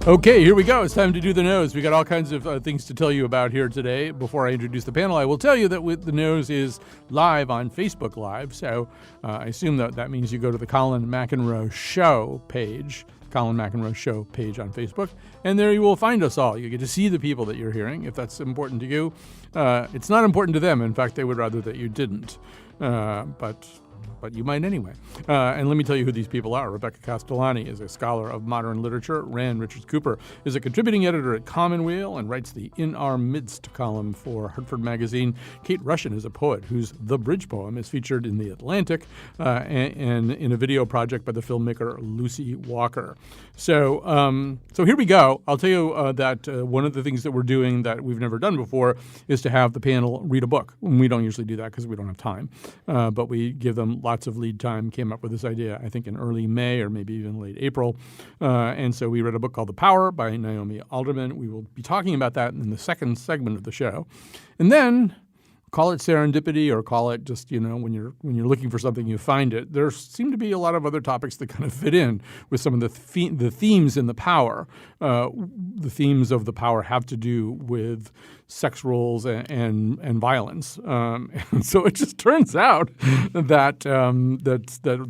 Okay, here we go. It's time to do the nose. We got all kinds of things to tell you about here today. Before I introduce the panel, I will tell you that the nose is live on Facebook Live. So I assume that means you go to the Colin McEnroe Show page, Colin McEnroe Show page on Facebook, and there you will find us all. You get to see the people that you're hearing, if that's important to you. It's not important to them. In fact, they would rather that you didn't. But you might anyway. And let me tell you who these people are. Rebecca Castellani is a scholar of modern literature. Rand Richards Cooper is a contributing editor at Commonweal and writes the In Our Midst column for Hartford Magazine. Kate Rushin is a poet whose The Bridge Poem is featured in The Atlantic and in a video project by the filmmaker Lucy Walker. So here we go. I'll tell you that one of the things that we're doing that we've never done before is to have the panel read a book. We don't usually do that because we don't have time, but we give them lots of lead time. Came up with this idea, I think, in early May or maybe even late April. And so we read a book called The Power by Naomi Alderman. We will be talking about that in the second segment of the show. And then call it serendipity or call it just, when you're looking for something, you find it. There seem to be a lot of other topics that kind of fit in with some of the themes in The Power. The themes of The Power have to do with sex roles and violence. And so it just turns out that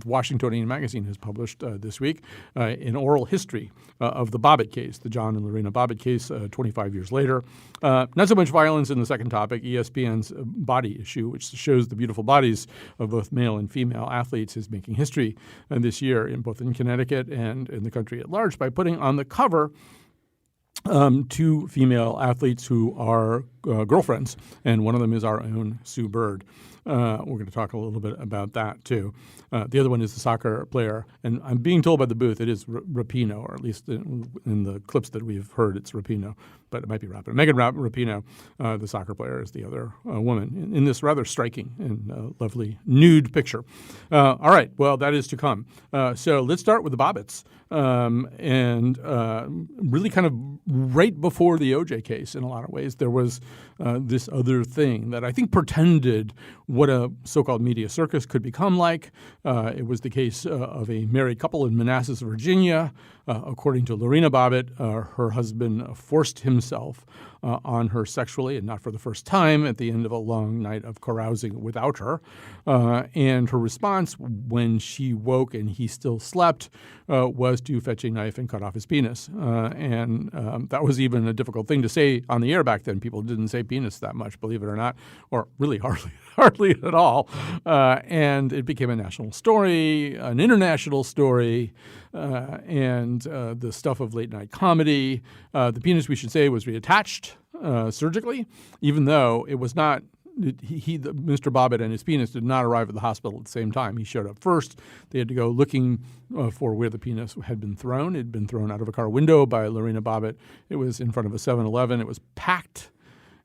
Washingtonian Magazine has published this week an oral history of the Bobbitts case, the John and Lorena Bobbitts case 25 years later. Not so much violence in the second topic. ESPN's body issue, which shows the beautiful bodies of both male and female athletes, is making history this year both in Connecticut and in the country at large by putting on the cover two female athletes who are girlfriends, and one of them is our own Sue Bird. We're going to talk a little bit about that, too. The other one is the soccer player, and I'm being told by the booth it is Rapinoe, or at least in the clips that we've heard it's Rapinoe, but it might be Rapinoe. Megan Rapinoe, the soccer player, is the other woman in this rather striking and lovely nude picture. All right, well, that is to come. So let's start with the Bobbitts. And really kind of right before the O.J. case in a lot of ways, there was this other thing that I think portended what a so-called media circus could become like. It was the case of a married couple in Manassas, Virginia. According to Lorena Bobbitt, her husband forced himself on her sexually, and not for the first time, at the end of a long night of carousing without her. And her response when she woke and he still slept was to fetch a knife and cut off his penis. And that was even a difficult thing to say on the air back then. People didn't say penis that much, believe it or not, or really hardly at all. And it became a national story, an international story, and the stuff of late night comedy. The penis, we should say, was reattached surgically, even though it was not. Mr. Bobbitt and his penis did not arrive at the hospital at the same time. He showed up first. They had to go looking for where the penis had been thrown. It had been thrown out of a car window by Lorena Bobbitt. It was in front of a 7-Eleven. It was packed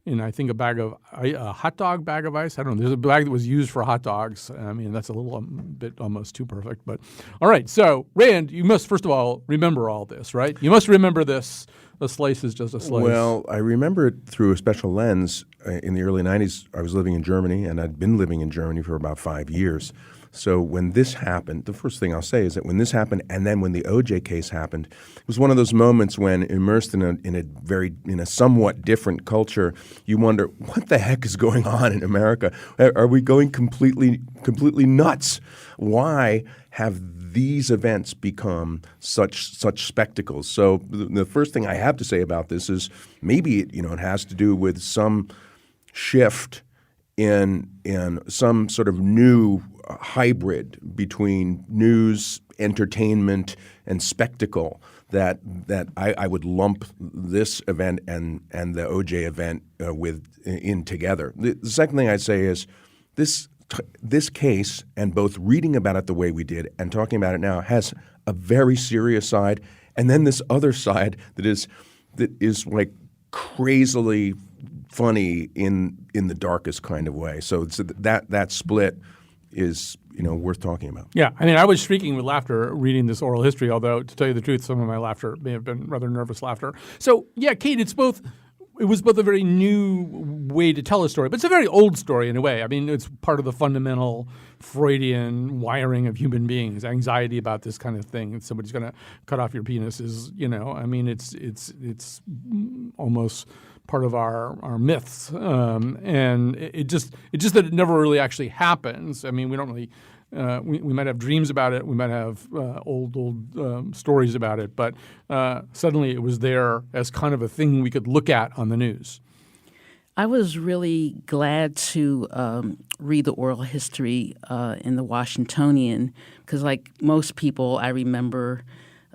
in, I think, a hot dog bag of ice. I don't know. There's a bag that was used for hot dogs. I mean, that's a little bit almost too perfect. But all right. So, Rand, you must, first of all, remember all this, right? You must remember this. A slice is just a slice. Well, I remember it through a special lens. In the early 90s, I was living in Germany, and I'd been living in Germany for about 5 years. So when this happened, the first thing I'll say is that when this happened, and then when the O.J. case happened, it was one of those moments when, immersed in a somewhat different culture, you wonder, what the heck is going on in America? Are we going completely nuts? Why have these events become such spectacles? So the first thing I have to say about this is maybe it has to do with some shift in some sort of new hybrid between news, entertainment, and spectacle that I would lump this event and the O.J. event in together. The second thing I'd say is this case, and both reading about it the way we did and talking about it now, has a very serious side, and then this other side that is like crazily funny in the darkest kind of way. So that split is worth talking about. Yeah, I mean, I was shrieking with laughter reading this oral history, although to tell you the truth, some of my laughter may have been rather nervous laughter. So yeah, Kate, it's both it was both a very new way to tell a story, but it's a very old story in a way. I mean, it's part of the fundamental Freudian wiring of human beings, anxiety about this kind of thing. Somebody's going to cut off your penis is, I mean, it's almost part of our myths. And it just that it never really actually happens. I mean, we don't really we might have dreams about it. We might have old stories about it. But suddenly it was there as kind of a thing we could look at on the news. I was really glad to read the oral history in the Washingtonian because, like most people, I remember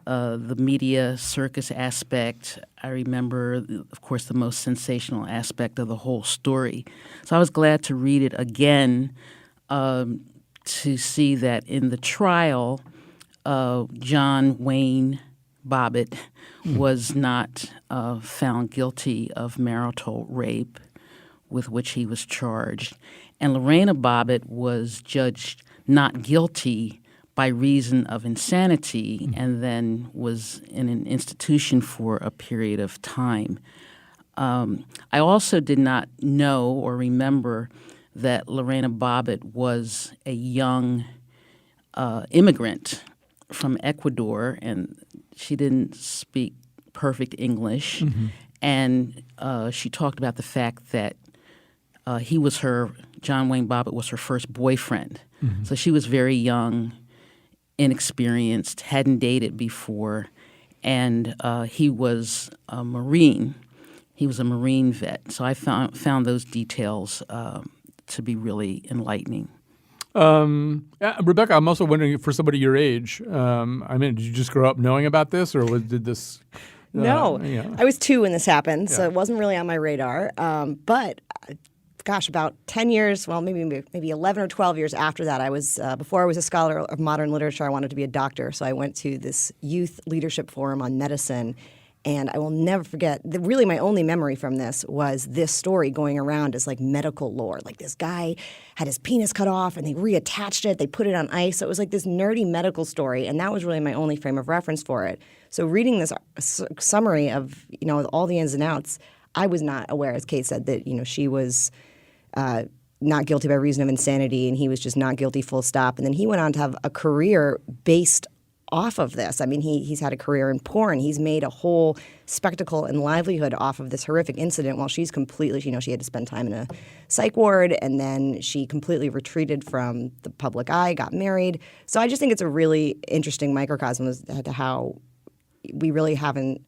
the media circus aspect. I remember, of course, the most sensational aspect of the whole story. So I was glad to read it again to see that in the trial, John Wayne Bobbitt was not found guilty of marital rape with which he was charged. And Lorena Bobbitt was judged not guilty by reason of insanity and then was in an institution for a period of time. I also did not know or remember that Lorena Bobbitt was a young immigrant from Ecuador, and she didn't speak perfect English. And she talked about the fact that John Wayne Bobbitt was her first boyfriend. So she was very young, inexperienced, hadn't dated before, and he was a Marine. He was a Marine vet. So I found those details to be really enlightening. Rebecca, I'm also wondering, for somebody your age, I mean, did you just grow up knowing about this, or did this? No, I was 2 when this happened, so it wasn't really on my radar. But gosh, about 10 years, well, maybe 11 or 12 years after that, I was before I was a scholar of modern literature, I wanted to be a doctor. So I went to this youth leadership forum on medicine. And I will never forget, really my only memory from this was this story going around as like medical lore. Like this guy had his penis cut off and they reattached it, they put it on ice. So it was like this nerdy medical story. And that was really my only frame of reference for it. So reading this summary of, all the ins and outs, I was not aware, as Kate said, that, she was not guilty by reason of insanity and he was just not guilty, full stop. And then he went on to have a career based off of this. I mean, he's had a career in porn. He's made a whole spectacle and livelihood off of this horrific incident while she's completely, she had to spend time in a psych ward, and then she completely retreated from the public eye, got married. So I just think it's a really interesting microcosm as to how we really haven't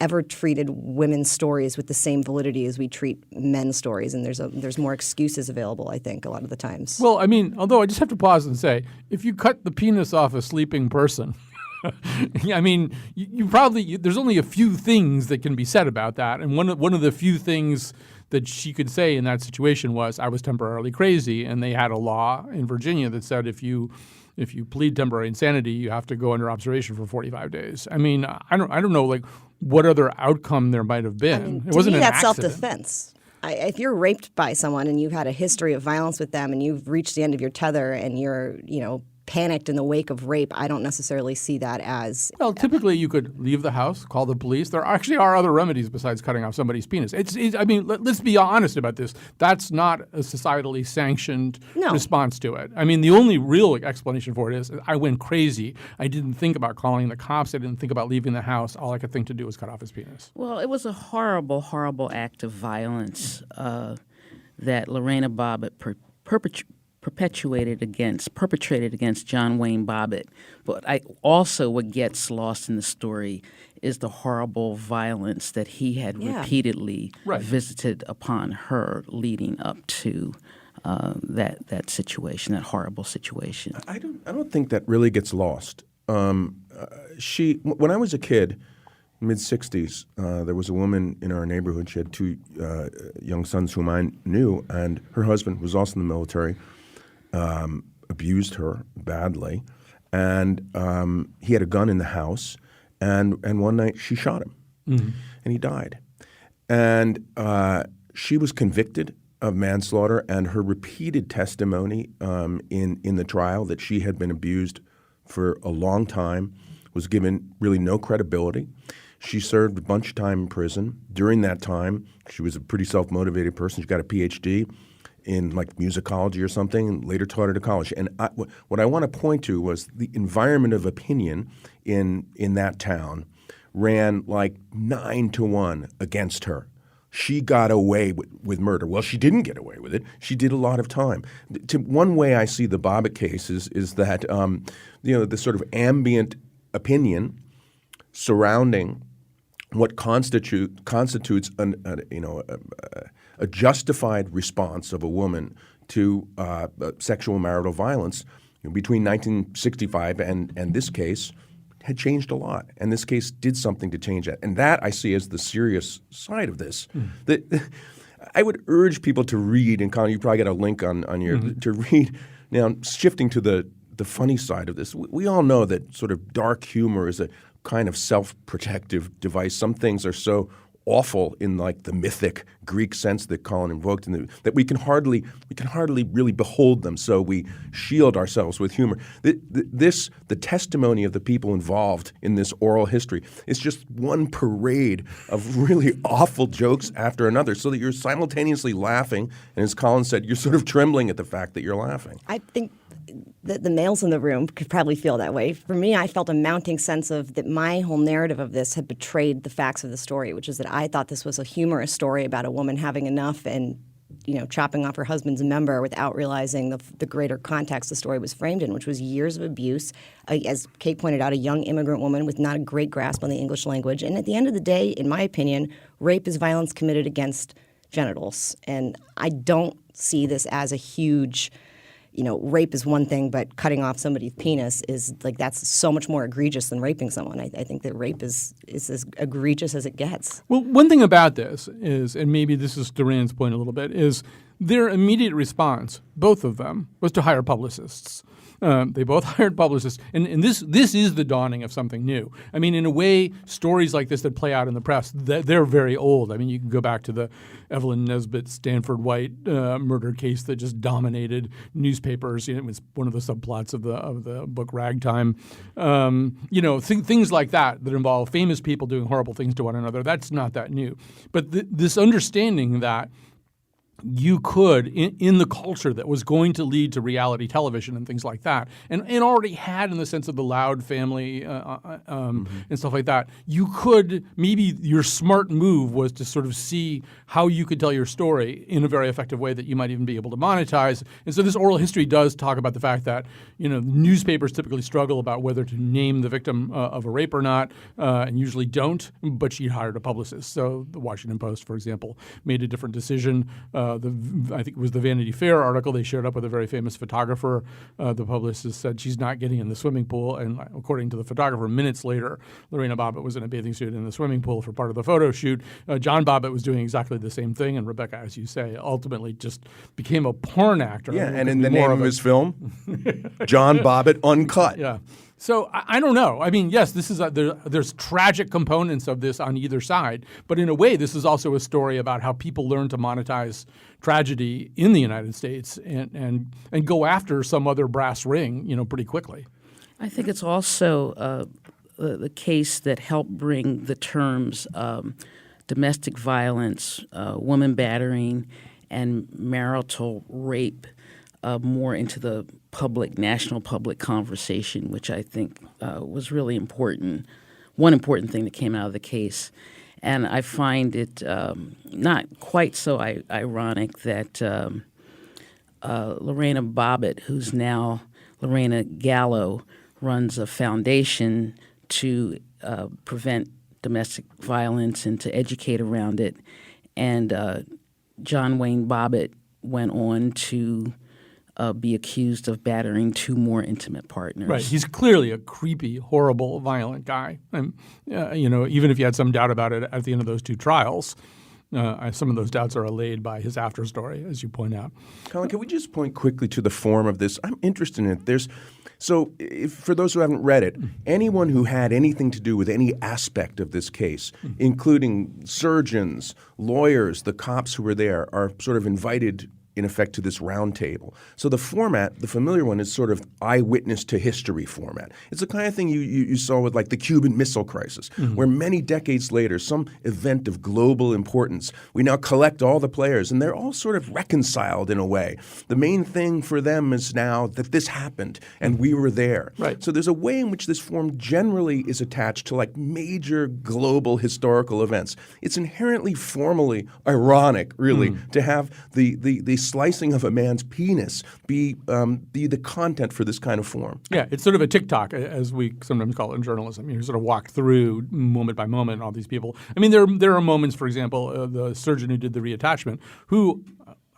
ever treated women's stories with the same validity as we treat men's stories, and there's more excuses available, I think, a lot of the times. Well, I mean, although I just have to pause and say, if you cut the penis off a sleeping person, I mean, you probably there's only a few things that can be said about that, and one of the few things that she could say in that situation was, "I was temporarily crazy," and they had a law in Virginia that said if you plead temporary insanity, you have to go under observation for 45 days. I mean, I don't know, like, what other outcome there might have been. I mean, it wasn't to me, an that's accident. self-defense. If you're raped by someone and you've had a history of violence with them and you've reached the end of your tether and you're, panicked in the wake of rape, I don't necessarily see that as... Well, typically you could leave the house, call the police. There actually are other remedies besides cutting off somebody's penis. I mean, let's be honest about this. That's not a societally sanctioned response to it. I mean, the only real explanation for it is I went crazy. I didn't think about calling the cops. I didn't think about leaving the house. All I could think to do was cut off his penis. Well, it was a horrible, horrible act of violence that Lorena Bobbitt perpetrated against John Wayne Bobbitt. But what gets lost in the story is the horrible violence that he had repeatedly visited upon her leading up to that situation, that horrible situation. I don't think that really gets lost. When I was a kid, mid-'60s, there was a woman in our neighborhood. She had 2 young sons whom I knew, and her husband was also in the military. Abused her badly, and he had a gun in the house, and one night she shot him, and he died. And she was convicted of manslaughter, and her repeated testimony in the trial that she had been abused for a long time was given really no credibility. She served a bunch of time in prison. During that time, she was a pretty self-motivated person. She got a PhD in like musicology or something, and later taught at a college. And what I want to point to was the environment of opinion in that town ran like 9-1 against her. She got away with murder. Well, she didn't get away with it. She did a lot of time. One way I see the Bobbitt case is that the sort of ambient opinion surrounding what constitutes a justified response of a woman to sexual marital violence between 1965 and this case had changed a lot. And this case did something to change that. And that I see as the serious side of this. I would urge people to read, and Colin, you probably got a link on your to read. Now, shifting to the funny side of this, we all know that sort of dark humor is a kind of self-protective device. Some things are so awful in like the mythic Greek sense that Colin invoked, that we can hardly really behold them. So we shield ourselves with humor. The testimony of the people involved in this oral history is just one parade of really awful jokes after another, so that you're simultaneously laughing, and as Colin said, you're sort of trembling at the fact that you're laughing. I think the males in the room could probably feel that way. For me, I felt a mounting sense of that my whole narrative of this had betrayed the facts of the story, which is that I thought this was a humorous story about a woman having enough and chopping off her husband's member without realizing the greater context the story was framed in, which was years of abuse. As Kate pointed out, a young immigrant woman with not a great grasp on the English language. And at the end of the day, in my opinion, rape is violence committed against genitals. And I don't see this as a huge rape is one thing, but cutting off somebody's penis is like that's so much more egregious than raping someone. I think that rape is as egregious as it gets. Well, one thing about this is, and maybe this is Duran's point a little bit, is their immediate response, both of them, was to hire publicists. They both hired publicists, and this is the dawning of something new. I mean, in a way, stories like this that play out in the press, they're very old. I mean, you can go back to the Evelyn Nesbit Stanford White murder case that just dominated newspapers. It was one of the subplots of the book Ragtime. Things like that involve famous people doing horrible things to one another. That's not that new. But this understanding that you could, in the culture that was going to lead to reality television and things like that, and already had in the sense of the Loud family and stuff like that, you could, maybe your smart move was to sort of see how you could tell your story in a very effective way that you might even be able to monetize. And so this oral history does talk about the fact that, newspapers typically struggle about whether to name the victim of a rape or not, and usually don't, but she hired a publicist. So the Washington Post, for example, made a different decision. I think it was the Vanity Fair article. They showed up with a very famous photographer. The publicist said she's not getting in the swimming pool. And according to the photographer, minutes later, Lorena Bobbitt was in a bathing suit in the swimming pool for part of the photo shoot. John Bobbitt was doing exactly the same thing. And Rebecca, as you say, ultimately just became a porn actor. Yeah, and in the name of his film, John Bobbitt Uncut. Yeah. So I don't know. I mean, yes, this is there's tragic components of this on either side, but in a way, this is also a story about how people learn to monetize tragedy in the United States and go after some other brass ring, pretty quickly. I think it's also the case that helped bring the terms domestic violence, woman and marital rape more into the national public conversation, which I think was really important. One important thing that came out of the case. And I find it not quite so ironic that Lorena Bobbitt, who's now Lorena Gallo, runs a foundation to prevent domestic violence and to educate around it. And John Wayne Bobbitt went on to be accused of battering two more intimate partners. Right. He's clearly a creepy, horrible, violent guy. And, even if you had some doubt about it at the end of those two trials, some of those doubts are allayed by his after story, as you point out. Colin, can we just point quickly to the form of this? I'm interested in it. For those who haven't read it, anyone who had anything to do with any aspect of this case, including surgeons, lawyers, the cops who were there, are sort of invited in effect, to this round table. So the format, the familiar one, is sort of eyewitness to history format. It's the kind of thing you saw with like the Cuban Missile Crisis, where many decades later, some event of global importance, we now collect all the players, and they're all sort of reconciled in a way. The main thing for them is now that this happened, and we were there. Right. So there's a way in which this form generally is attached to like major global historical events. It's inherently formally ironic, really, to have the slicing of a man's penis be the content for this kind of form. Yeah, it's sort of a TikTok, as we sometimes call it in journalism. You sort of walk through moment by moment all these people. I mean, there are moments, for example, the surgeon who did the reattachment, who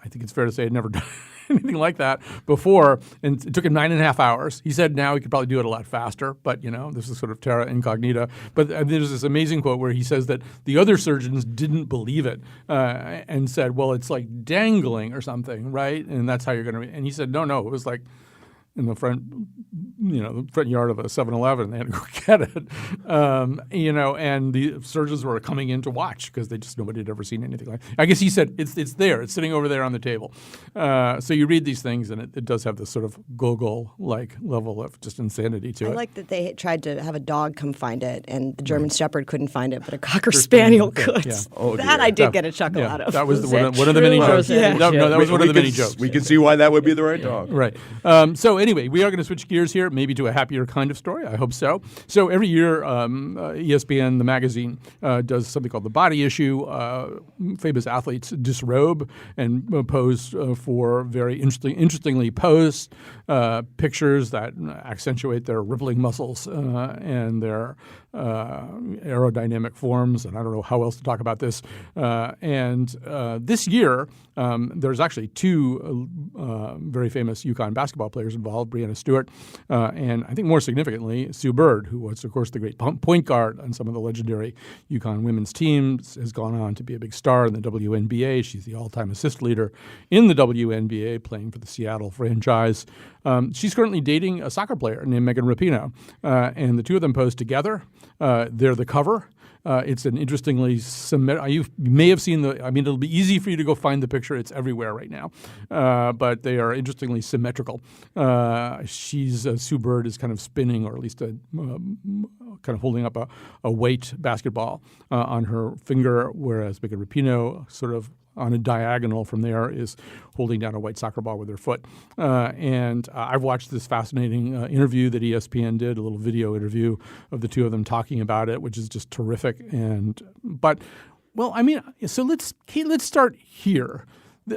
I think it's fair to say had never done anything like that before, and it took him 9.5 hours. He said now he could probably do it a lot faster, but this is sort of terra incognita. But there's this amazing quote where he says that the other surgeons didn't believe it and said, well, it's like dangling or something, right? And that's how you're going to – and he said, no, it was like – in the front, the front yard of a 7-Eleven. They had to go get it, and the surgeons were coming in to watch because nobody had ever seen anything like it. I guess he said it's there. It's sitting over there on the table. So you read these things, and it does have this sort of Gogol-like level of just insanity to it. I like that they tried to have a dog come find it, and the German Shepherd couldn't find it, but a Cocker Spaniel could. Yeah. Oh, that I did get a chuckle out of. That was Was one that of the many true, or jokes. was that a No, that was one of the many jokes. We can see why that would be the right dog. Right. So anyway, we are going to switch gears here, maybe to a happier kind of story. I hope so. So every year, ESPN, the magazine, does something called the Body Issue. Famous athletes disrobe and pose for very interestingly posed pictures that accentuate their rippling muscles and their aerodynamic forms. And I don't know how else to talk about this. And this year, there's actually two very famous UConn basketball players involved, Breanna Stewart and I think more significantly, Sue Bird, who was, of course, the great point guard on some of the legendary UConn women's teams, has gone on to be a big star in the WNBA. She's the all-time assist leader in the WNBA, playing for the Seattle franchise. She's currently dating a soccer player named Megan Rapinoe, and the two of them pose together. They're the cover. It's an interestingly you may have seen it'll be easy for you to go find the picture. It's everywhere right now. But they are interestingly symmetrical. Sue Bird is kind of spinning, or at least kind of holding up a weight basketball on her finger, whereas Megan Rapinoe sort of on a diagonal from there is holding down a white soccer ball with her foot. And I've watched this fascinating interview that ESPN did, a little video interview of the two of them talking about it, which is just terrific. So let's start here.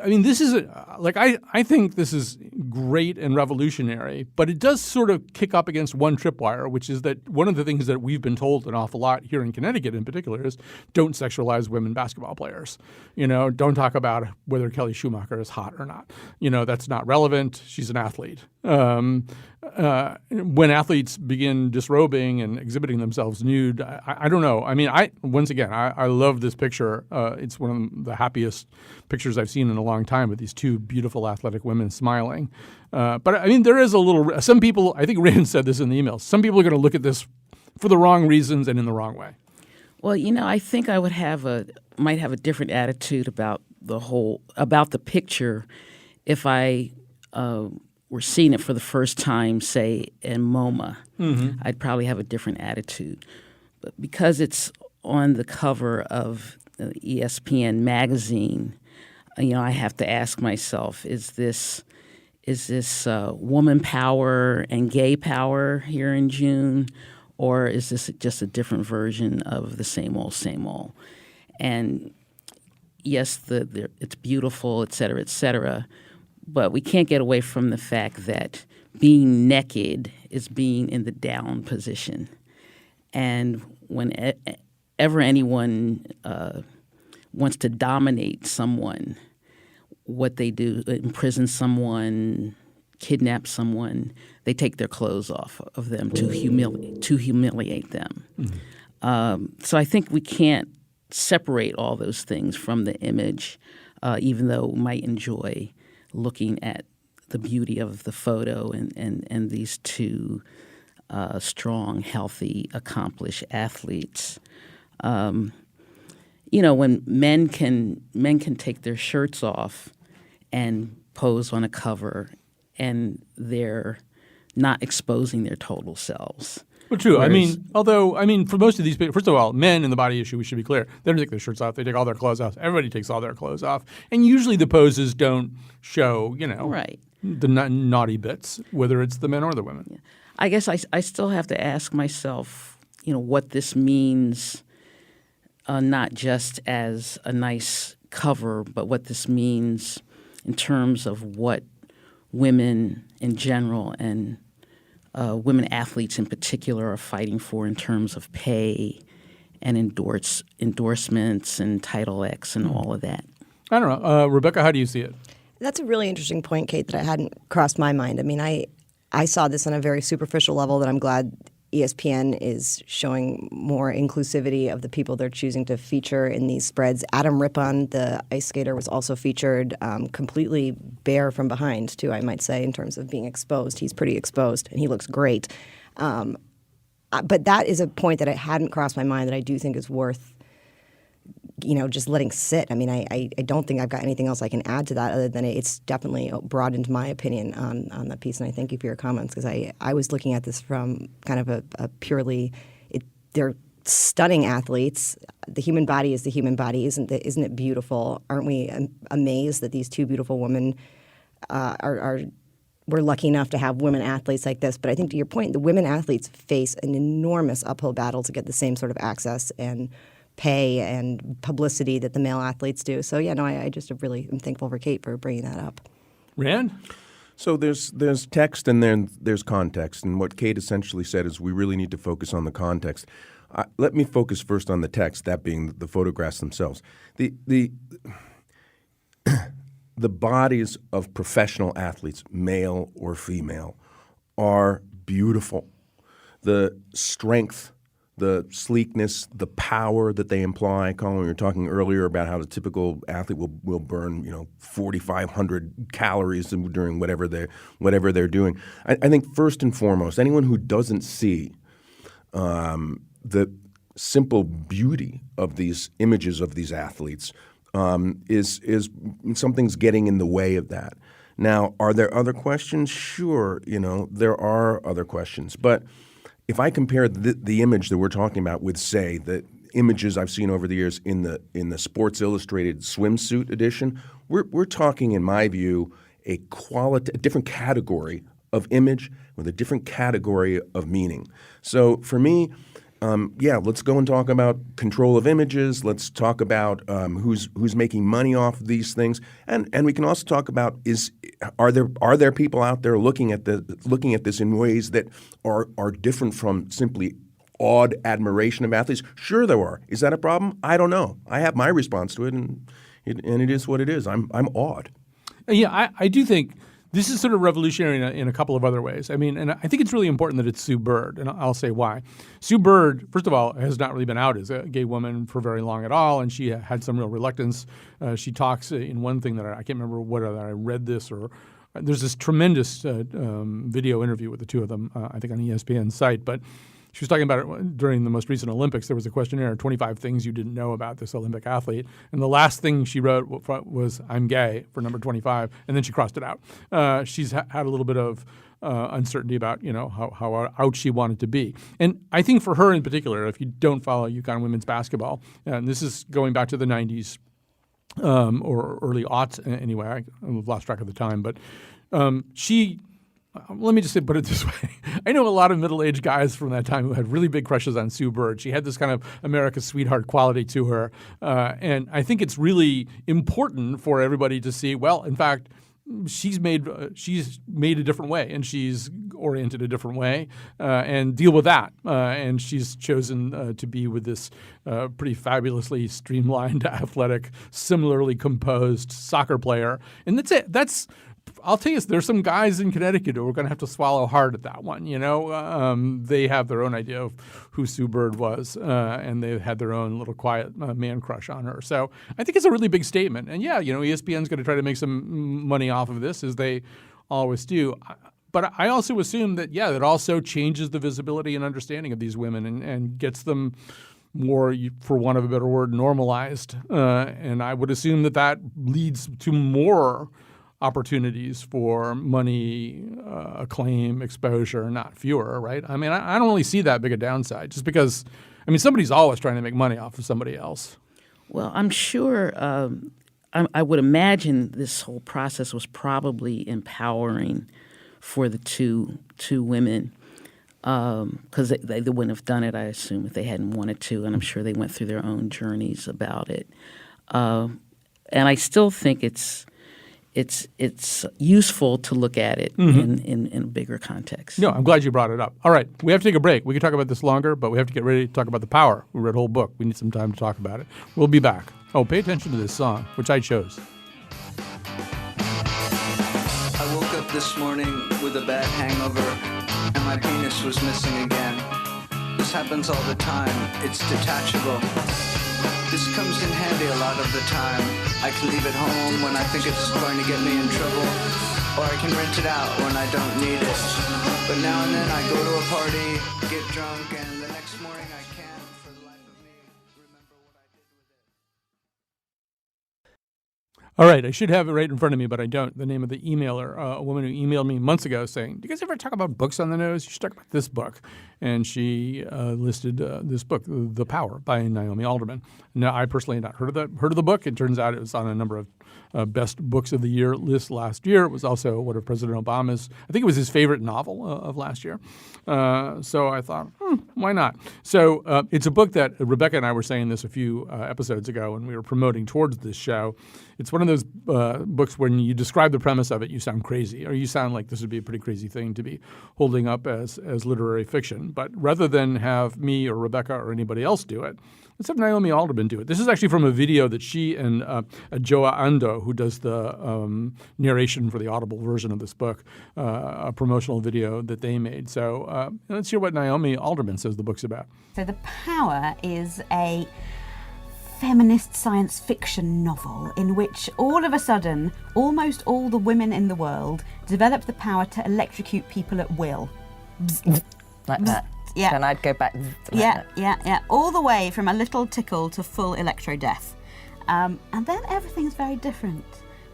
I mean, this is I think this is great and revolutionary, but it does sort of kick up against one tripwire, which is that one of the things that we've been told an awful lot here in Connecticut in particular is don't sexualize women basketball players. Don't talk about whether Kelly Schumacher is hot or not. That's not relevant. She's an athlete. When athletes begin disrobing and exhibiting themselves nude, I don't know. I mean, I love this picture. It's one of the happiest pictures I've seen in a long time, with these two beautiful athletic women smiling. But I mean, there is a little. Some people, I think Rand said this in the email. Some people are going to look at this for the wrong reasons and in the wrong way. Well, I think I would might have a different attitude about the picture if I were seeing it for the first time, say, in MoMA. Mm-hmm. I'd probably have a different attitude. But because it's on the cover of ESPN magazine, I have to ask myself, is this woman power and gay power here in June, or is this just a different version of the same old, same old? And yes, it's beautiful, et cetera, but we can't get away from the fact that being naked is being in the down position. And whenever anyone wants to dominate someone, what they do, imprison someone, kidnap someone, they take their clothes off of them to humiliate them. Mm-hmm. So I think we can't separate all those things from the image, even though we might enjoy looking at the beauty of the photo and these two strong, healthy, accomplished athletes. When men can take their shirts off and pose on a cover, and they're not exposing their total selves. Well, true. For most of these people, first of all, men in the body issue, we should be clear, they don't take their shirts off. They take all their clothes off. Everybody takes all their clothes off. And usually the poses don't show, Right. the naughty bits, whether it's the men or the women. Yeah. I guess I still have to ask myself, what this means, not just as a nice cover, but what this means in terms of what women in general and women athletes in particular are fighting for in terms of pay and endorsements and Title X and all of that. I don't know. Rebecca, how do you see it? That's a really interesting point, Kate, that hadn't crossed my mind. I mean, I saw this on a very superficial level that I'm glad ESPN is showing more inclusivity of the people they're choosing to feature in these spreads. Adam Rippon, the ice skater, was also featured completely bare from behind, too, I might say, in terms of being exposed. He's pretty exposed, and he looks great. But that is a point that it hadn't crossed my mind that I do think is worth just letting sit. I mean, I don't think I've got anything else I can add to that other than it's definitely broadened my opinion on the piece. And I thank you for your comments because I was looking at this from kind of a purely they're stunning athletes. The human body is the human body. Isn't it beautiful? Aren't we amazed that these two beautiful women we're lucky enough to have women athletes like this. But I think to your point, the women athletes face an enormous uphill battle to get the same sort of access and pay and publicity that the male athletes do. So, I just really am thankful for Kate for bringing that up. Rand? So there's text and then there's context. And what Kate essentially said is we really need to focus on the context. Let me focus first on the text, that being the photographs themselves. The bodies of professional athletes, male or female, are beautiful. The strength, the sleekness, the power that they imply. Colin, we were talking earlier about how the typical athlete will burn 4,500 calories during whatever they're doing. I think first and foremost, anyone who doesn't see the simple beauty of these images of these athletes is something's getting in the way of that. Now, are there other questions? Sure, there are other questions, but if I compare the image that we're talking about with, say, the images I've seen over the years in the Sports Illustrated swimsuit edition, we're talking, in my view, a different category of image with a different category of meaning. So for me, let's go and talk about control of images. Let's talk about who's making money off of these things, and we can also talk about are there people out there looking at this in ways that are different from simply awed admiration of athletes? Sure, there are. Is that a problem? I don't know. I have my response to it, and it is what it is. I'm awed. Yeah, I do think this is sort of revolutionary in a couple of other ways. I mean, and I think it's really important that it's Sue Bird, and I'll say why. Sue Bird, first of all, has not really been out as a gay woman for very long at all, and she had some real reluctance. She talks in one thing that I can't remember whether I read this or there's this tremendous video interview with the two of them, I think on ESPN's site, but she was talking about it during the most recent Olympics. There was a questionnaire, 25 things you didn't know about this Olympic athlete. And the last thing she wrote was, I'm gay, for number 25. And then she crossed it out. She's had a little bit of uncertainty about, how out she wanted to be. And I think for her in particular, if you don't follow UConn women's basketball, and this is going back to the 90s or early aughts anyway. I've lost track of the time. But let me just put it this way. I know a lot of middle-aged guys from that time who had really big crushes on Sue Bird. She had this kind of America's sweetheart quality to her. And I think it's really important for everybody to see, well, in fact, she's made a different way and she's oriented a different way and deal with that. And she's chosen to be with this pretty fabulously streamlined, athletic, similarly composed soccer player. And that's it. I'll tell you, there's some guys in Connecticut who are going to have to swallow hard at that one. They have their own idea of who Sue Bird was, and they had their own little quiet man crush on her. So I think it's a really big statement. And ESPN's going to try to make some money off of this, as they always do. But I also assume that, it also changes the visibility and understanding of these women and gets them more, for want of a better word, normalized. And I would assume that leads to more opportunities for money, acclaim, exposure, not fewer, right? I mean, I don't really see that big a downside just because, I mean, somebody's always trying to make money off of somebody else. Well, I'm sure I would imagine this whole process was probably empowering for the two women because they wouldn't have done it, I assume, if they hadn't wanted to, and I'm sure they went through their own journeys about it. And I still think it's useful to look at it in a bigger context. No, I'm glad you brought it up. All right, we have to take a break. We can talk about this longer, but we have to get ready to talk about The Power. We read a whole book. We need some time to talk about it. We'll be back. Oh, pay attention to this song, which I chose. I woke up this morning with a bad hangover, and my penis was missing again. This happens all the time. It's detachable. This comes in handy a lot of the time. I can leave it home when I think it's going to get me in trouble, or I can rent it out when I don't need it. But now and then I go to a party, get drunk, and the next morning I can't, for the life of me, remember what I did with it. All right, I should have it right in front of me, but I don't. The name of the emailer, a woman who emailed me months ago saying, do you guys ever talk about books on the nose? You should talk about this book. And she listed this book, The Power, by Naomi Alderman. Now, I personally had not heard of the book. It turns out it was on a number of best books of the year lists last year. It was also one of President Obama's, I think it was his favorite novel of last year. So I thought, why not? So it's a book that Rebecca and I were saying this a few episodes ago when we were promoting towards this show. It's one of those books when you describe the premise of it, you sound crazy, or you sound like this would be a pretty crazy thing to be holding up as literary fiction. But rather than have me or Rebecca or anybody else do it, let's have Naomi Alderman do it. This is actually from a video that she and Joa Ando, who does the narration for the audible version of this book, a promotional video that they made. So let's hear what Naomi Alderman says the book's about. So The Power is a feminist science fiction novel in which all of a sudden almost all the women in the world develop the power to electrocute people at will. Like that. Yeah. And I'd go back. Yeah. All the way from a little tickle to full electro-death. And then everything's very different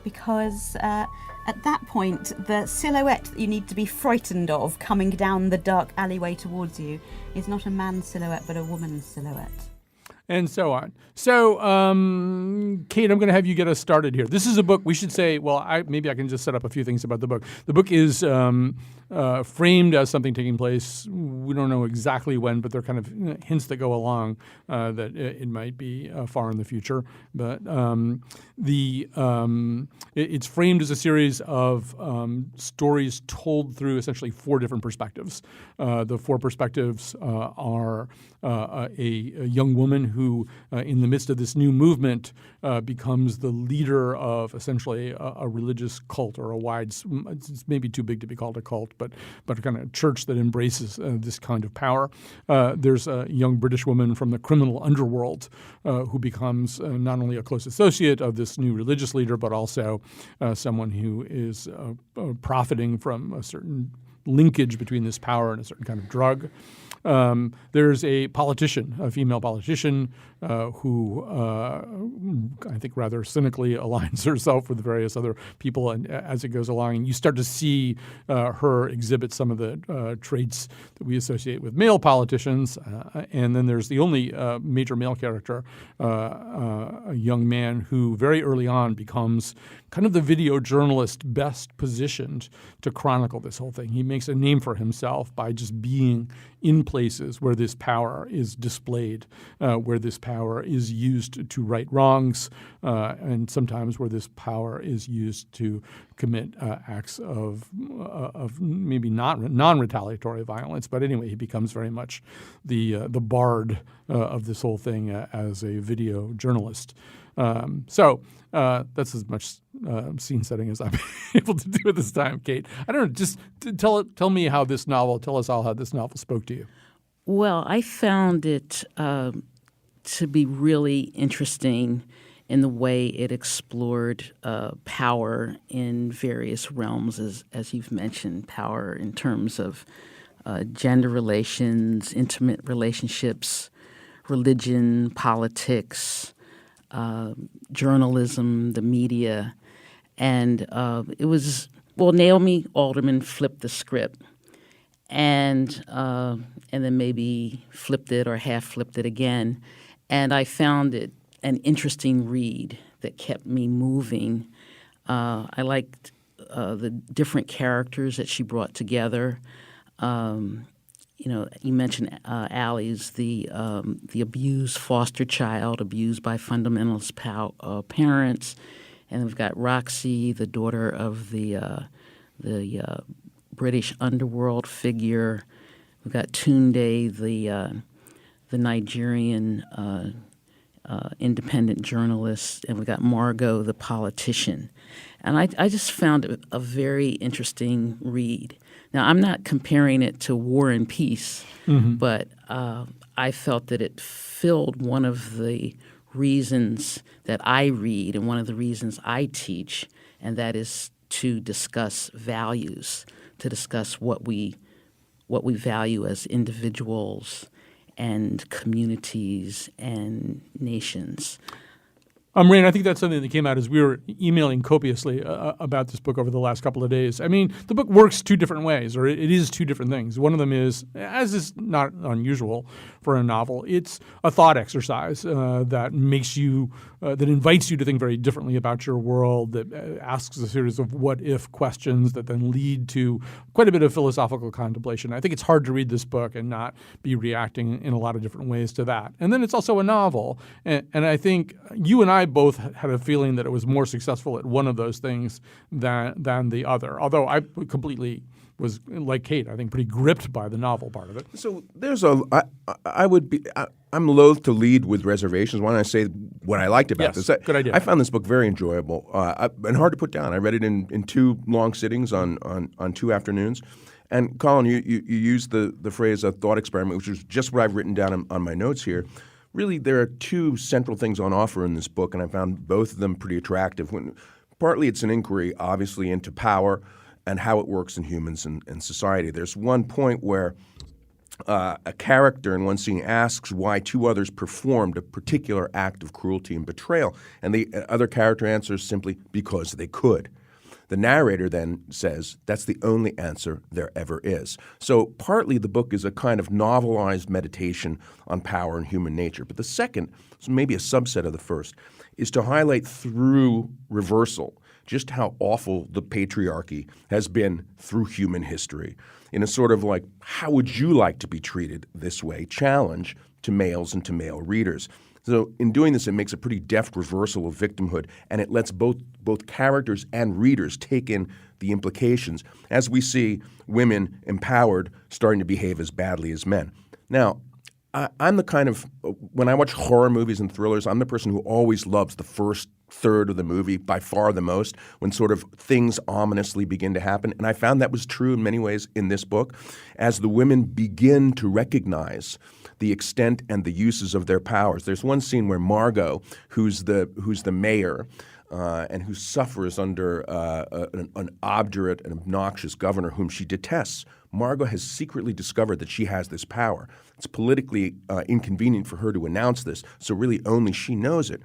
because at that point, the silhouette that you need to be frightened of coming down the dark alleyway towards you is not a man's silhouette, but a woman's silhouette. And so on. So, Kate, I'm going to have you get us started here. This is a book we should say, well, maybe I can just set up a few things about the book. The book is framed as something taking place, we don't know exactly when, but there are kind of hints that go along that it might be far in the future. But it's framed as a series of stories told through essentially four different perspectives. The four perspectives are a young woman who, in the midst of this new movement, becomes the leader of essentially a religious cult or it's maybe too big to be called a cult, but a kind of church that embraces this kind of power. There's a young British woman from the criminal underworld who becomes not only a close associate of this new religious leader, but also someone who is profiting from a certain linkage between this power and a certain kind of drug. There's a female politician, who I think rather cynically aligns herself with various other people, and as it goes along, and you start to see her exhibit some of the traits that we associate with male politicians. And then there's the only major male character, a young man who very early on becomes kind of the video journalist best positioned to chronicle this whole thing. He makes a name for himself by just being in places where this power is displayed, where this power is used to right wrongs, and sometimes where this power is used to commit acts of maybe not non-retaliatory violence. But anyway, he becomes very much the bard of this whole thing as a video journalist. So that's as much scene setting as I'm able to do at this time, Kate. I don't know, just tell me how this novel, tell us all how this novel spoke to you. Well, I found it to be really interesting in the way it explored power in various realms, as you've mentioned, power in terms of gender relations, intimate relationships, religion, politics, journalism, the media. And it was, well, Naomi Alderman flipped the script and then maybe flipped it or half flipped it again. And I found it an interesting read that kept me moving. I liked the different characters that she brought together. You mentioned Allie's the abused foster child, abused by fundamentalist parents, and we've got Roxy, the daughter of the British underworld figure. We've got Tunde, the Nigerian independent journalist, and we got Margot, the politician. And I just found it a very interesting read. Now, I'm not comparing it to War and Peace, but I felt that it filled one of the reasons that I read and one of the reasons I teach, and that is to discuss values, to discuss what we value as individuals and communities and nations. Rain, I think that's something that came out as we were emailing copiously about this book over the last couple of days. I mean, the book works two different ways, or it is two different things. One of them is, as is not unusual for a novel, it's a thought exercise that makes you, that invites you to think very differently about your world, that asks a series of what-if questions that then lead to quite a bit of philosophical contemplation. I think it's hard to read this book and not be reacting in a lot of different ways to that. And then it's also a novel, and I think you and I both had a feeling that it was more successful at one of those things than the other. Although I completely was, like Kate, I think pretty gripped by the novel part of it. So there's I'm loath to lead with reservations. Why don't I say what I liked about this? Good idea. I found this book very enjoyable and hard to put down. I read it in two long sittings on 2 afternoons. And Colin, you used the phrase a thought experiment, which is just what I've written down on my notes here. Really, there are two central things on offer in this book, and I found both of them pretty attractive. Partly it's an inquiry, obviously, into power and how it works in humans and society. There's one point where a character in one scene asks why two others performed a particular act of cruelty and betrayal, and the other character answers simply, because they could. The narrator then says that's the only answer there ever is. So partly the book is a kind of novelized meditation on power and human nature. But the second, so maybe a subset of the first, is to highlight through reversal just how awful the patriarchy has been through human history in a sort of like, how would you like to be treated this way challenge to males and to male readers. So in doing this, it makes a pretty deft reversal of victimhood, and it lets both characters and readers take in the implications as we see women empowered starting to behave as badly as men. Now, I'm the kind of, when I watch horror movies and thrillers, I'm the person who always loves the first third of the movie by far the most, when sort of things ominously begin to happen. And I found that was true in many ways in this book. As the women begin to recognize the extent and the uses of their powers. There's one scene where Margot, who's the mayor, and who suffers under an obdurate and obnoxious governor whom she detests, Margot has secretly discovered that she has this power. It's politically inconvenient for her to announce this, so really only she knows it.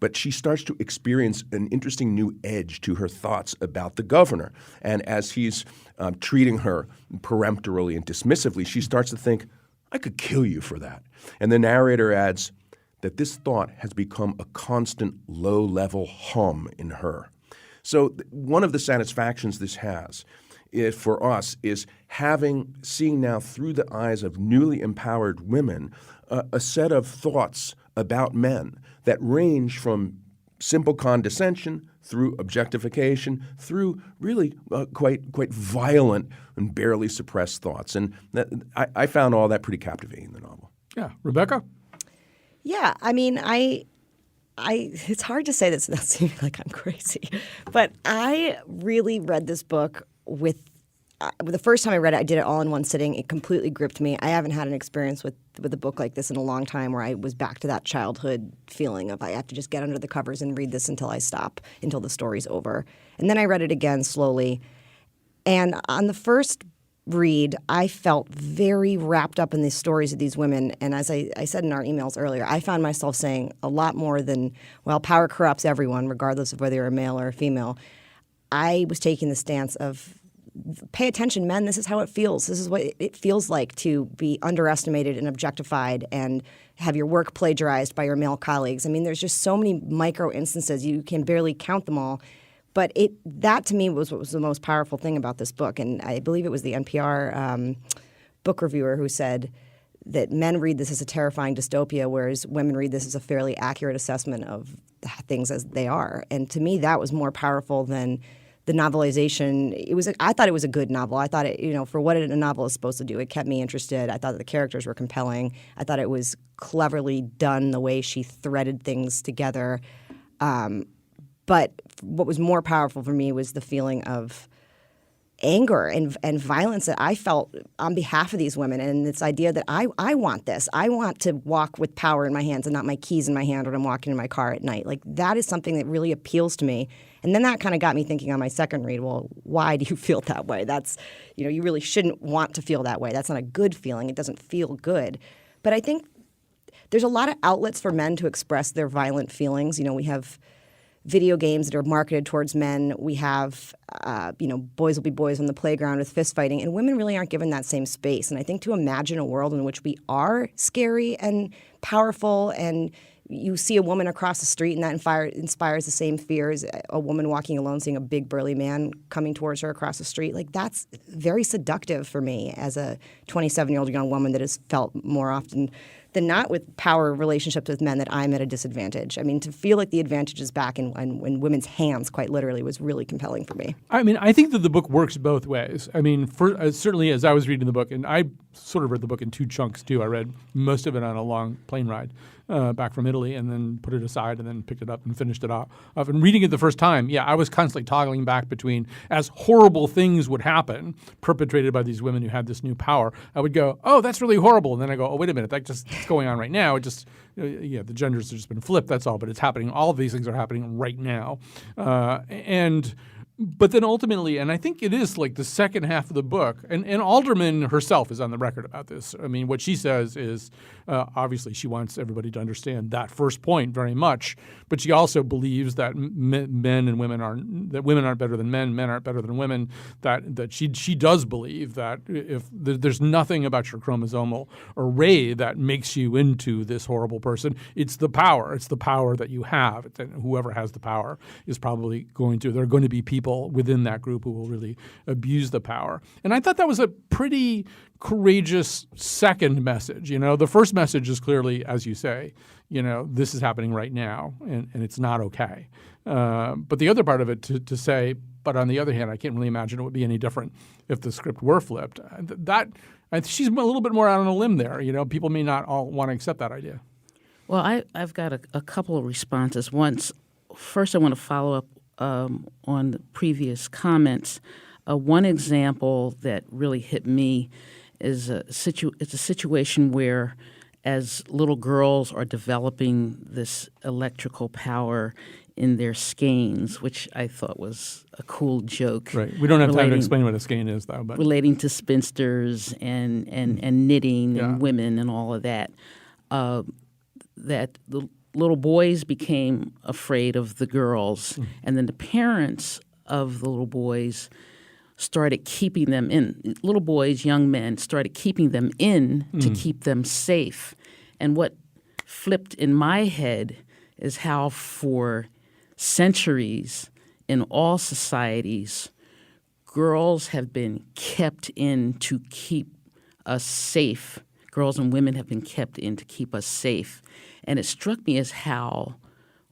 But she starts to experience an interesting new edge to her thoughts about the governor. And as he's treating her peremptorily and dismissively, she starts to think, I could kill you for that. And the narrator adds that this thought has become a constant low-level hum in her. So one of the satisfactions this has for us is seeing now through the eyes of newly empowered women a set of thoughts about men that range from simple condescension through objectification, through really quite violent and barely suppressed thoughts. And I found all that pretty captivating in the novel. Yeah. Rebecca? Yeah, I mean, it's hard to say this without seeming like I'm crazy, but I really read this book with the first time I read it, I did it all in one sitting. It completely gripped me. I haven't had an experience with a book like this in a long time where I was back to that childhood feeling of I have to just get under the covers and read this until I stop, until the story's over. And then I read it again slowly. And on the first read, I felt very wrapped up in these stories of these women. And as I said in our emails earlier, I found myself saying a lot more than, well, power corrupts everyone, regardless of whether you're a male or a female. I was taking the stance of, pay attention, men, this is how it feels. This is what it feels like to be underestimated and objectified and have your work plagiarized by your male colleagues. I mean, there's just so many micro instances. You can barely count them all. But that to me was what was the most powerful thing about this book. And I believe it was the NPR book reviewer who said that men read this as a terrifying dystopia, whereas women read this as a fairly accurate assessment of things as they are. And to me, that was more powerful than the novelization. I thought it was a good novel. I thought it, for what a novel is supposed to do, it kept me interested. I thought that the characters were compelling. I thought it was cleverly done the way she threaded things together. But what was more powerful for me was the feeling of anger and violence that I felt on behalf of these women, and this idea that I want this. I want to walk with power in my hands and not my keys in my hand when I'm walking in my car at night. Like, that is something that really appeals to me. And then that kind of got me thinking on my second read, well, why do you feel that way? That's, you really shouldn't want to feel that way. That's not a good feeling. It doesn't feel good. But I think there's a lot of outlets for men to express their violent feelings. We have video games that are marketed towards men. We have, boys will be boys on the playground with fist fighting, and women really aren't given that same space. And I think to imagine a world in which we are scary and powerful, and you see a woman across the street and that inspires the same fears, a woman walking alone seeing a big burly man coming towards her across the street, like, that's very seductive for me as a 27-year-old young woman that has felt more often than not with power relationships with men that I'm at a disadvantage. I mean, to feel like the advantage is back in women's hands, quite literally, was really compelling for me. I mean, I think that the book works both ways. I mean, certainly as I was reading the book, and I sort of read the book in two chunks too. I read most of it on a long plane ride back from Italy, and then put it aside, and then picked it up and finished it off. And reading it the first time, I was constantly toggling back between, as horrible things would happen perpetrated by these women who had this new power, I would go, oh, that's really horrible. And then I go, oh, wait a minute, that's going on right now. It just, the genders have just been flipped, that's all. But it's happening. All of these things are happening right now. But then ultimately, and I think it is like the second half of the book, and Alderman herself is on the record about this. I mean, what she says is obviously she wants everybody to understand that first point very much, but she also believes that men and women aren't better than men aren't better than women, that she does believe that if there's nothing about your chromosomal array that makes you into this horrible person, it's the power that you have. And whoever has the power is probably there are going to be people within that group who will really abuse the power. And I thought that was a pretty courageous second message. The first message is clearly, as you say, this is happening right now, and it's not okay. But the other part of it to say, but on the other hand, I can't really imagine it would be any different if the script were flipped. She's a little bit more out on a limb there. People may not all want to accept that idea. Well, I've got a couple of responses. First, I want to follow up on the previous comments. One example that really hit me is it's a situation where, as little girls are developing this electrical power in their skeins, which I thought was a cool joke. Right. We don't have time to explain what a skein is, though. But relating to spinsters and knitting and women and all of that, that the little boys became afraid of the girls, and then the parents of the little boys started keeping them in. Little boys, young men, started keeping them in to keep them safe. And what flipped in my head is how for centuries in all societies, girls have been kept in to keep us safe. Girls and women have been kept in to keep us safe. And it struck me as how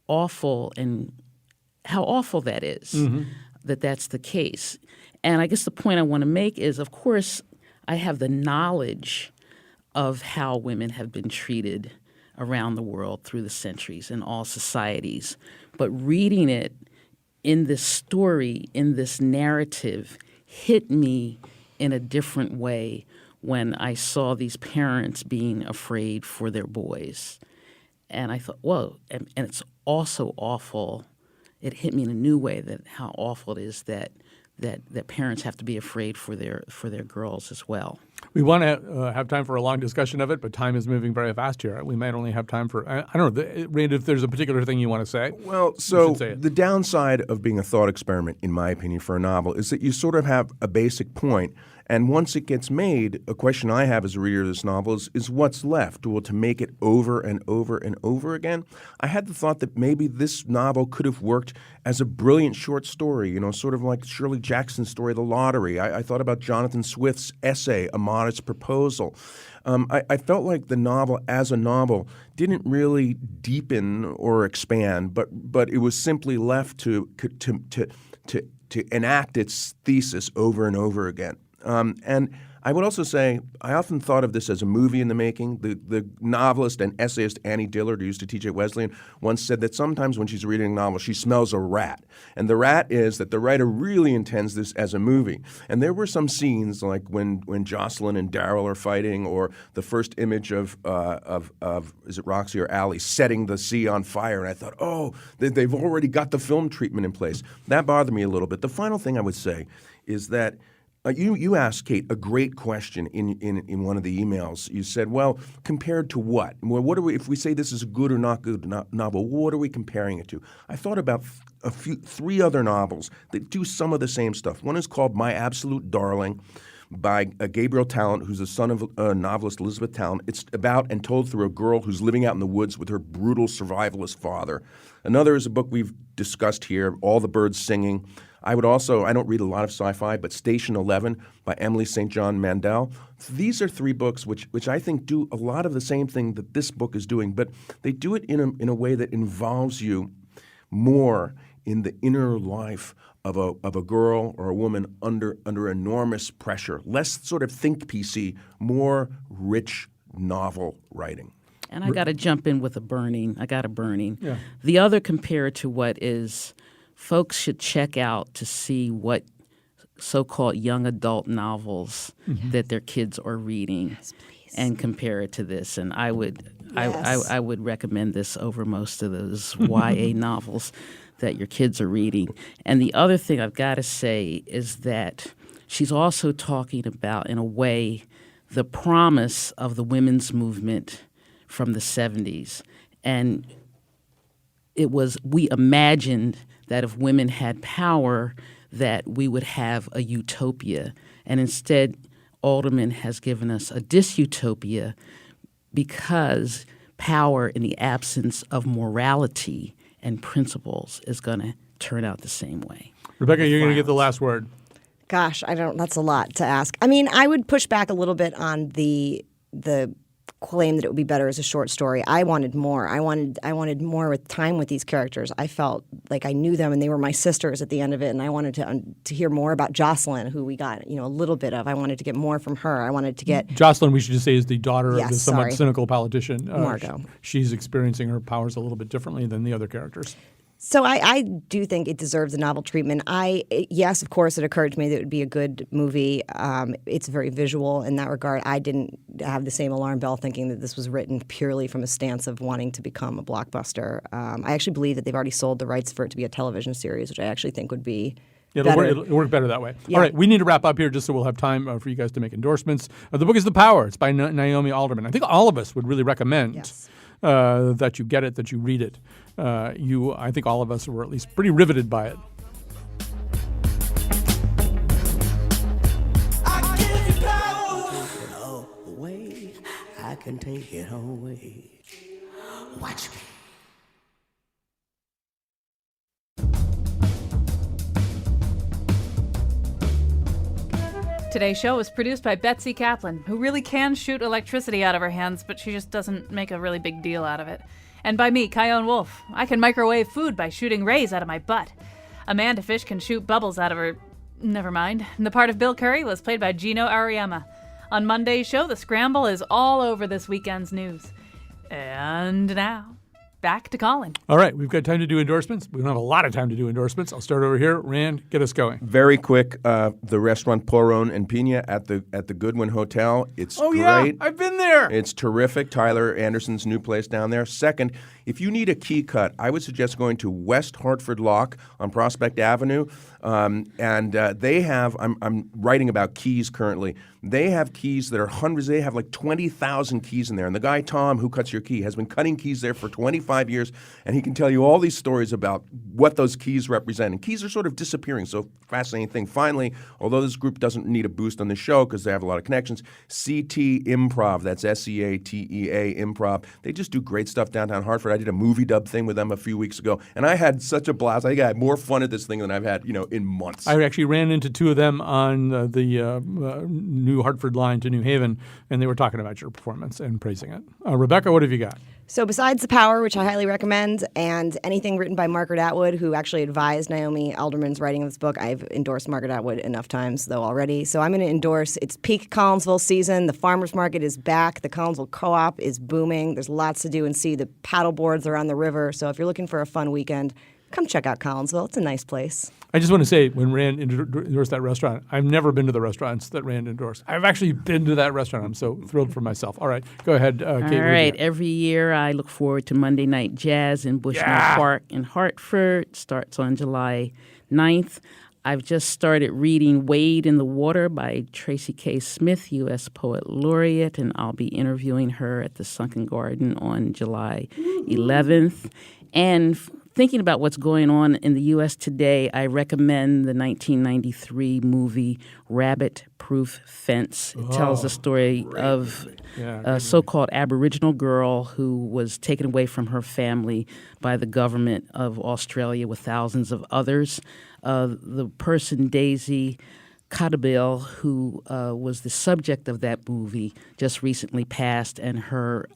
awful that is, that's the case. And I guess the point I want to make is, of course, I have the knowledge of how women have been treated around the world through the centuries in all societies. But reading it in this story, in this narrative, hit me in a different way when I saw these parents being afraid for their boys. And I thought, whoa, and it's also awful. It hit me in a new way that how awful it is that that parents have to be afraid for their girls as well. We want to have time for a long discussion of it, but time is moving very fast here. We might only have time for, I don't know, Rand, if there's a particular thing you want to say. Well, so the downside of being a thought experiment, in my opinion, for a novel is that you sort of have a basic point, and once it gets made, a question I have as a reader of this novel is what's left? Well, to make it over and over and over again? I had the thought that maybe this novel could have worked as a brilliant short story, sort of like Shirley Jackson's story, The Lottery. I thought about Jonathan Swift's essay, A Modest Proposal. I felt like the novel as a novel didn't really deepen or expand, but it was simply left to enact its thesis over and over again. And I would also say I often thought of this as a movie in the making. The novelist and essayist Annie Dillard, who used to teach at Wesleyan, once said that sometimes when she's reading a novel, she smells a rat. And the rat is that the writer really intends this as a movie. And there were some scenes like when Jocelyn and Daryl are fighting, or the first image of is it Roxy or Allie setting the sea on fire. And I thought, they've already got the film treatment in place. That bothered me a little bit. The final thing I would say is that you asked, Kate, a great question in one of the emails. You said, well, compared to what? Well, what are we, if we say this is a good or not good novel, what are we comparing it to? I thought about three other novels that do some of the same stuff. One is called My Absolute Darling by Gabriel Tallant, who's the son of novelist Elizabeth Tallant. It's about and told through a girl who's living out in the woods with her brutal survivalist father. Another is a book we've discussed here, All the Birds Singing. I don't read a lot of sci-fi, but Station 11 by Emily St. John Mandel. These are three books which I think do a lot of the same thing that this book is doing, but they do it in a way that involves you more in the inner life of a girl or a woman under enormous pressure. Less sort of think piecey, more rich novel writing. And I got to jump in with a burning. Yeah. The other compared to what is, folks should check out to see what so-called young adult novels that their kids are reading, and compare it to this. And I would recommend this over most of those YA novels that your kids are reading. And the other thing I've got to say is that she's also talking about, in a way, the promise of the women's movement from the 70s. And we imagined that if women had power, that we would have a utopia. And instead, Alderman has given us a dysutopia, because power in the absence of morality and principles is going to turn out the same way. Rebecca, you're going to get the last word. Gosh, that's a lot to ask. I mean, I would push back a little bit on the claim that it would be better as a short story. I wanted more. I wanted more with time with these characters. I felt like I knew them and they were my sisters at the end of it, and I wanted to hear more about Jocelyn, who we got a little bit of. I wanted to get more from her. I wanted to get Jocelyn, we should just say, is the daughter of the somewhat sorry. cynical politician. Margot. She's experiencing her powers a little bit differently than the other characters. So I do think it deserves a novel treatment. Yes, of course, it occurred to me that it would be a good movie. It's very visual in that regard. I didn't have the same alarm bell thinking that this was written purely from a stance of wanting to become a blockbuster. I actually believe that they've already sold the rights for it to be a television series, which I actually think would be better. It'll work better that way. Yeah. All right, we need to wrap up here just so we'll have time for you guys to make endorsements. The book is The Power. It's by Naomi Alderman. I think all of us would really recommend that you get it, that you read it. I think all of us were at least pretty riveted by it. I give you power. Away, I can take it away. Watch me. Today's show was produced by Betsy Kaplan, who really can shoot electricity out of her hands, but she just doesn't make a really big deal out of it. And by me, Kyone Wolf. I can microwave food by shooting rays out of my butt. Amanda Fish can shoot bubbles out of her... Never mind. The part of Bill Curry was played by Gino Auriemma. On Monday's show, the scramble is all over this weekend's news. And now, back to Colin. All right, we've got time to do endorsements. We don't have a lot of time to do endorsements. I'll start over here. Rand, get us going. Very quick, the restaurant Poron and Pina at the Goodwin Hotel. It's great. Yeah, I've been there. It's terrific. Tyler Anderson's new place down there. Second, if you need a key cut, I would suggest going to West Hartford Lock on Prospect Avenue. They have, I'm writing about keys currently. They have keys that are hundreds. They have like 20,000 keys in there. And the guy, Tom, who cuts your key, has been cutting keys there for 25 years. And he can tell you all these stories about what those keys represent. And keys are sort of disappearing. So fascinating thing. Finally, although this group doesn't need a boost on the show because they have a lot of connections, CT Improv, that's SEATEA Improv. They just do great stuff downtown Hartford. I did a movie dub thing with them a few weeks ago. And I had such a blast. I think I had more fun at this thing than I've had, in months. I actually ran into two of them on the New Hartford line to New Haven, and they were talking about your performance and praising it. Rebecca, what have you got? So besides The Power, which I highly recommend, and anything written by Margaret Atwood, who actually advised Naomi Alderman's writing of this book, I've endorsed Margaret Atwood enough times, though, already. So I'm going to endorse, it's peak Collinsville season. The farmers market is back. The Collinsville Co-op is booming. There's lots to do and see. The paddle boards are on the river. So if you're looking for a fun weekend, come check out Collinsville. It's a nice place. I just want to say, when Rand endorsed that restaurant, I've never been to the restaurants that Rand endorsed. I've actually been to that restaurant. I'm so thrilled for myself. All right, go ahead, Kate. All right, every year I look forward to Monday Night Jazz in Bushnell Park in Hartford. It starts on July 9th. I've just started reading Wade in the Water by Tracy K. Smith, U.S. Poet Laureate, and I'll be interviewing her at the Sunken Garden on July 11th. And thinking about what's going on in the U.S. today, I recommend the 1993 movie Rabbit Proof Fence. It tells the story of a so-called Aboriginal girl who was taken away from her family by the government of Australia with thousands of others. The person, Daisy Cottabile, who was the subject of that movie, just recently passed, and her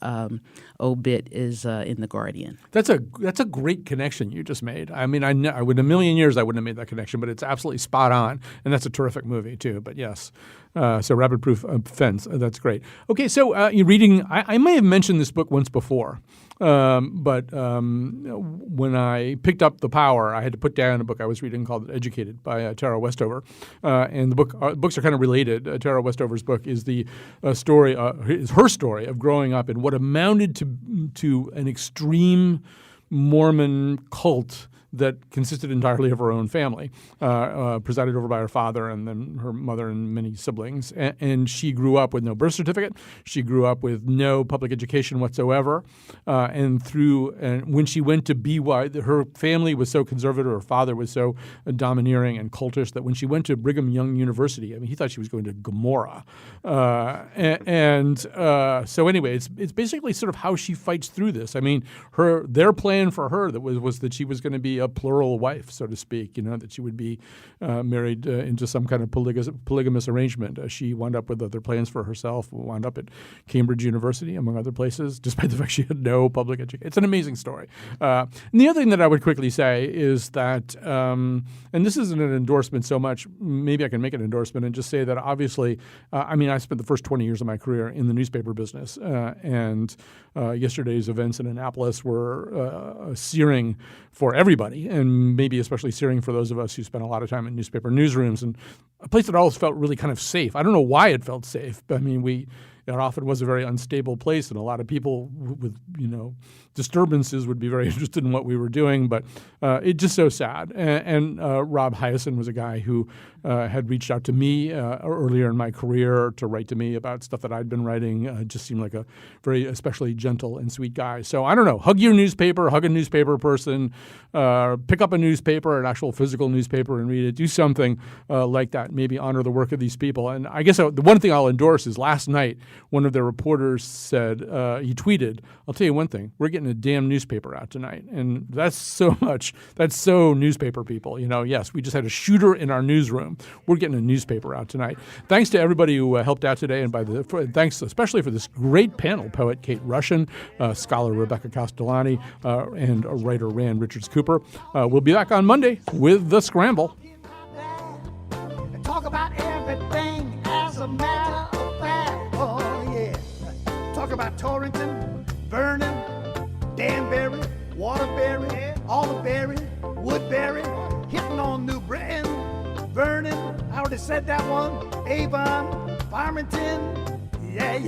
obit is in The Guardian. That's a great connection you just made. I mean, I would in a million years I wouldn't have made that connection, but it's absolutely spot on, and that's a terrific movie too. But yes, so Rabbit Proof Fence, that's great. Okay, so you're reading. I may have mentioned this book once before. But when I picked up The Power, I had to put down a book I was reading called Educated by Tara Westover. And the books are kind of related. Tara Westover's book is the story, is her story of growing up in what amounted to an extreme Mormon cult that consisted entirely of her own family, presided over by her father and then her mother and many siblings. And she grew up with no birth certificate. She grew up with no public education whatsoever. And when she went to BY, her family was so conservative, her father was so domineering and cultish that when she went to Brigham Young University, I mean, he thought she was going to Gomorrah. So anyway, it's basically sort of how she fights through this. I mean, their plan for her was that she was going to be a plural wife, so to speak, that she would be married into some kind of polygamous arrangement. She wound up with other plans for herself, wound up at Cambridge University, among other places, despite the fact she had no public education. It's an amazing story. And the other thing that I would quickly say is that, and this isn't an endorsement so much, maybe I can make an endorsement and just say that obviously, I spent the first 20 years of my career in the newspaper business, and yesterday's events in Annapolis were searing for everybody, and maybe especially searing for those of us who spent a lot of time in newspaper newsrooms, and a place that always felt really kind of safe. I don't know why it felt safe, but I mean, it often was a very unstable place, and a lot of people with disturbances would be very interested in what we were doing. But it's just so sad. And Rob Hyacin was a guy who had reached out to me earlier in my career to write to me about stuff that I'd been writing. Just seemed like a very especially gentle and sweet guy. So I don't know. Hug your newspaper. Hug a newspaper person. Pick up a newspaper, an actual physical newspaper, and read it. Do something like that. Maybe honor the work of these people. And I guess the one thing I'll endorse is last night, one of their reporters said, he tweeted, "I'll tell you one thing, we're getting a damn newspaper out tonight." And that's so newspaper people. Yes, we just had a shooter in our newsroom. We're getting a newspaper out tonight. Thanks to everybody who helped out today, and thanks especially for this great panel, poet Kate Rushin, scholar Rebecca Castellani, and writer Rand Richards Cooper. We'll be back on Monday with The Scramble. Talk about everything as a matter of fact. Oh, yeah. Talk about Torrington, Vernon, Danbury, Waterbury, Alderberry, Woodbury, hitting on New Britain, Vernon, I already said that one, Avon, Farmington, yeah.